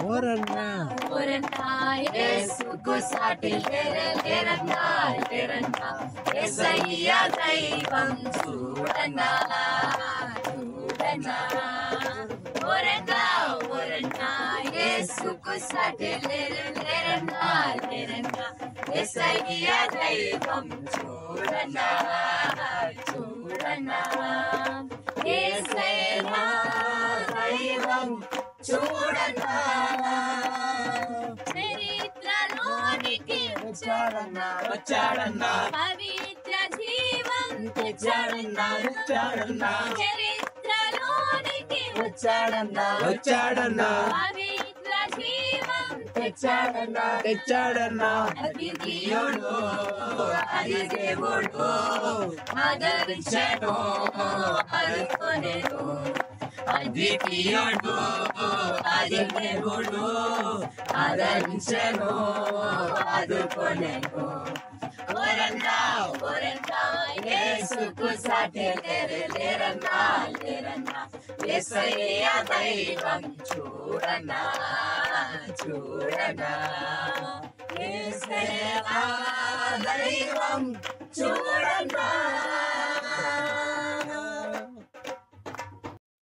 ఓరన్నా ఓరన్నా యేసుకు సాటి లేరన్నా లేరన్నా యేసయ్య దైవం చూడన్నా చూడన్నా ఓరన్నా ఓరన్నా యేసుకు సాటి లేరన్నా లేరన్నా యేసయ్య దైవం చూడన్నా చూడన్నా యేసయ్య దైవం చూడన్నా చరిత్రలోనికి వచ్చాడన్నా వచ్చాడన్నా పవిత్ర జీవం తెచ్చాడన్నా వచ్చాడన్నా చరిత్రలోనికి వచ్చాడన్నా వచ్చాడన్నా పవిత్ర జీవం తెచ్చాడన్నా తెచ్చాడన్నా అది దేవుడు అది దేవుడు ఆదరించెను ఆదుకొనెను అది దేవుడు అది దేవుడు ఆదరించెను ఆదుకొనెను ఓరన్నా ఓరన్నా యేసుకు సాటి లేరన్నా లేరన్నా యేసయ్య దైవం చూడన్నా చూడన్నా యేసయ్య దైవం చూడన్నా